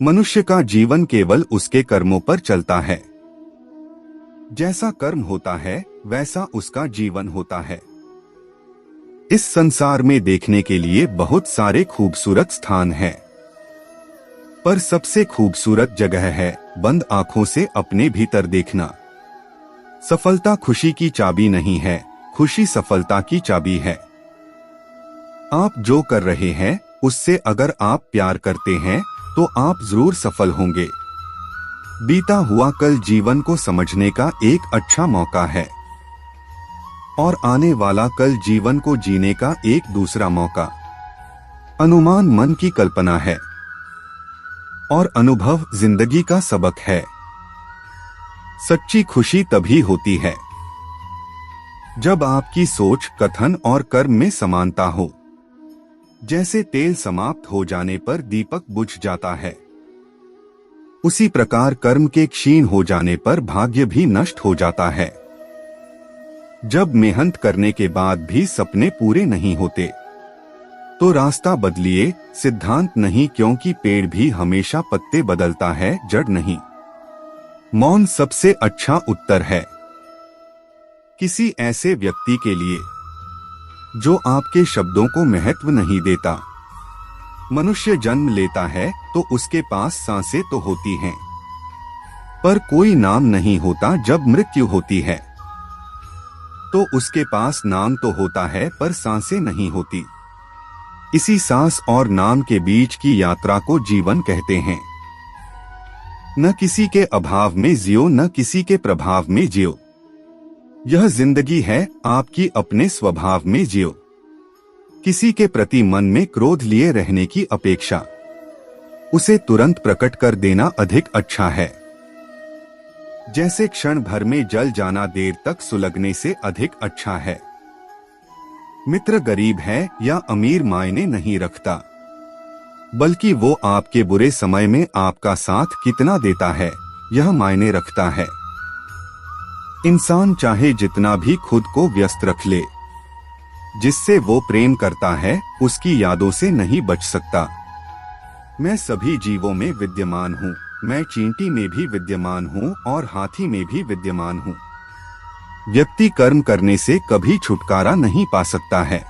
मनुष्य का जीवन केवल उसके कर्मों पर चलता है। जैसा कर्म होता है वैसा उसका जीवन होता है। इस संसार में देखने के लिए बहुत सारे खूबसूरत स्थान हैं, पर सबसे खूबसूरत जगह है बंद आंखों से अपने भीतर देखना। सफलता खुशी की चाबी नहीं है, खुशी सफलता की चाबी है। आप जो कर रहे हैं उससे अगर आप प्यार करते हैं तो आप जरूर सफल होंगे। बीता हुआ कल जीवन को समझने का एक अच्छा मौका है और आने वाला कल जीवन को जीने का एक दूसरा मौका। अनुमान मन की कल्पना है और अनुभव जिंदगी का सबक है। सच्ची खुशी तभी होती है जब आपकी सोच, कथन और कर्म में समानता हो। जैसे तेल समाप्त हो जाने पर दीपक बुझ जाता है, उसी प्रकार कर्म के क्षीण हो जाने पर भाग्य भी नष्ट हो जाता है। जब मेहनत करने के बाद भी सपने पूरे नहीं होते तो रास्ता बदलिए, सिद्धांत नहीं, क्योंकि पेड़ भी हमेशा पत्ते बदलता है, जड़ नहीं। मौन सबसे अच्छा उत्तर है किसी ऐसे व्यक्ति के लिए जो आपके शब्दों को महत्व नहीं देता। मनुष्य जन्म लेता है तो उसके पास सांसें तो होती हैं, पर कोई नाम नहीं होता। जब मृत्यु होती है तो उसके पास नाम तो होता है पर सांसें नहीं होती। इसी सांस और नाम के बीच की यात्रा को जीवन कहते हैं। न किसी के अभाव में जियो, न किसी के प्रभाव में जियो। यह जिंदगी है आपकी, अपने स्वभाव में जियो। किसी के प्रति मन में क्रोध लिए रहने की अपेक्षा उसे तुरंत प्रकट कर देना अधिक अच्छा है। जैसे क्षण भर में जल जाना देर तक सुलगने से अधिक अच्छा है। मित्र गरीब है या अमीर मायने नहीं रखता, बल्कि वो आपके बुरे समय में आपका साथ कितना देता है यह मायने रखता है। इंसान चाहे जितना भी खुद को व्यस्त रख ले, जिससे वो प्रेम करता है उसकी यादों से नहीं बच सकता। मैं सभी जीवों में विद्यमान हूँ, मैं चींटी में भी विद्यमान हूँ और हाथी में भी विद्यमान हूँ। व्यक्ति कर्म करने से कभी छुटकारा नहीं पा सकता है,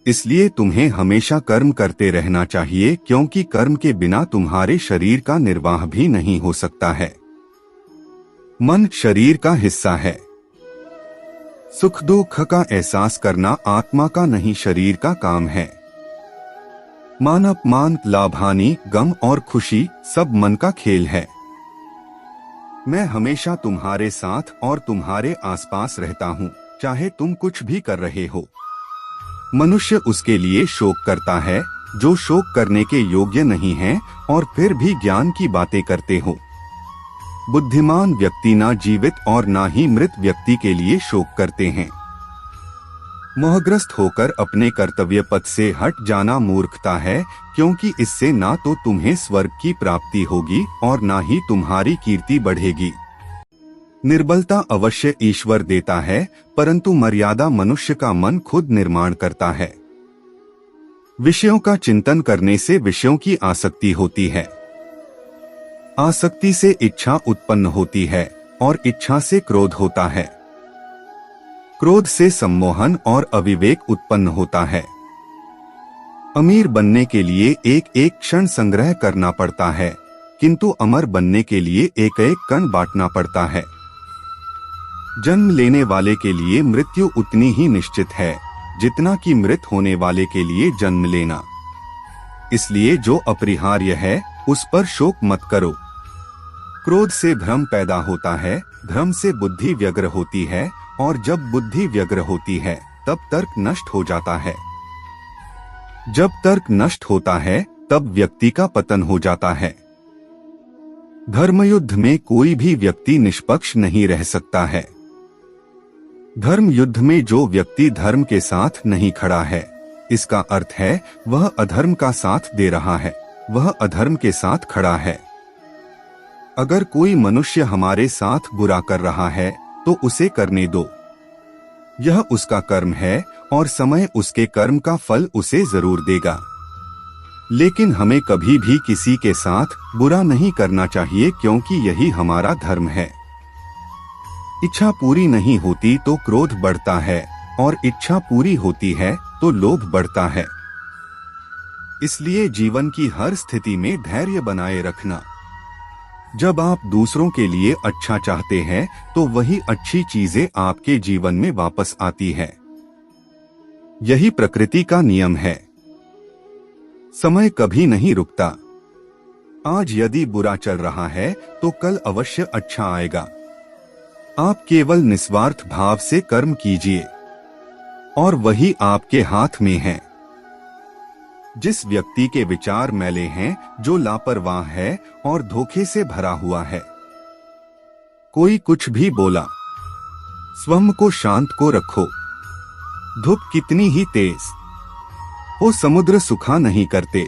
इसलिए तुम्हें हमेशा कर्म करते रहना चाहिए, क्योंकि कर्म के बिना तुम्हारे शरीर का निर्वाह भी नहीं हो सकता है। मन शरीर का हिस्सा है। सुख दुख का एहसास करना आत्मा का नहीं, शरीर का काम है। मान अपमान, लाभ हानि, गम और खुशी सब मन का खेल है। मैं हमेशा तुम्हारे साथ और तुम्हारे आसपास रहता हूँ, चाहे तुम कुछ भी कर रहे हो। मनुष्य उसके लिए शोक करता है जो शोक करने के योग्य नहीं है और फिर भी ज्ञान की बातें करते हो। बुद्धिमान व्यक्ति ना जीवित और ना ही मृत व्यक्ति के लिए शोक करते हैं। मोहग्रस्त होकर अपने कर्तव्य पथ से हट जाना मूर्खता है, क्योंकि इससे ना तो तुम्हें स्वर्ग की प्राप्ति होगी और ना ही तुम्हारी कीर्ति बढ़ेगी। निर्बलता अवश्य ईश्वर देता है, परंतु मर्यादा मनुष्य का मन खुद निर्माण करता है। विषयों का चिंतन करने से विषयों की आसक्ति होती है। आसक्ति से इच्छा उत्पन्न होती है और इच्छा से क्रोध होता है। क्रोध से सम्मोहन और अविवेक उत्पन्न होता है। अमीर बनने के लिए एक एक क्षण संग्रह करना पड़ता है, किंतु अमर बनने के लिए एक एक कण बांटना पड़ता है। जन्म लेने वाले के लिए मृत्यु उतनी ही निश्चित है जितना कि मृत होने वाले के लिए जन्म लेना। इसलिए जो अपरिहार्य है उस पर शोक मत करो। क्रोध से भ्रम पैदा होता है, भ्रम से बुद्धि व्यग्र होती है और जब बुद्धि व्यग्र होती है तब तर्क नष्ट हो जाता है। जब तर्क नष्ट होता है तब व्यक्ति का पतन हो जाता है। धर्मयुद्ध में कोई भी व्यक्ति निष्पक्ष नहीं रह सकता है। धर्म युद्ध में जो व्यक्ति धर्म के साथ नहीं खड़ा है, इसका अर्थ है वह अधर्म का साथ दे रहा है, वह अधर्म के साथ खड़ा है। अगर कोई मनुष्य हमारे साथ बुरा कर रहा है तो उसे करने दो। यह उसका कर्म है और समय उसके कर्म का फल उसे जरूर देगा। लेकिन हमें कभी भी किसी के साथ बुरा नहीं करना चाहिए, क्योंकि यही हमारा धर्म है। इच्छा पूरी नहीं होती तो क्रोध बढ़ता है, और इच्छा पूरी होती है तो लोभ बढ़ता है। इसलिए जीवन की हर स्थिति में धैर्य बनाए रखना। जब आप दूसरों के लिए अच्छा चाहते हैं तो वही अच्छी चीजें आपके जीवन में वापस आती है। यही प्रकृति का नियम है। समय कभी नहीं रुकता। आज यदि बुरा चल रहा है तो कल अवश्य अच्छा आएगा। आप केवल निस्वार्थ भाव से कर्म कीजिए, और वही आपके हाथ में है। जिस व्यक्ति के विचार मैले हैं, जो लापरवाह है और धोखे से भरा हुआ है, कोई कुछ भी बोला, स्वयं को शांत को रखो। धूप कितनी ही तेज हो, समुद्र सुखा नहीं करते।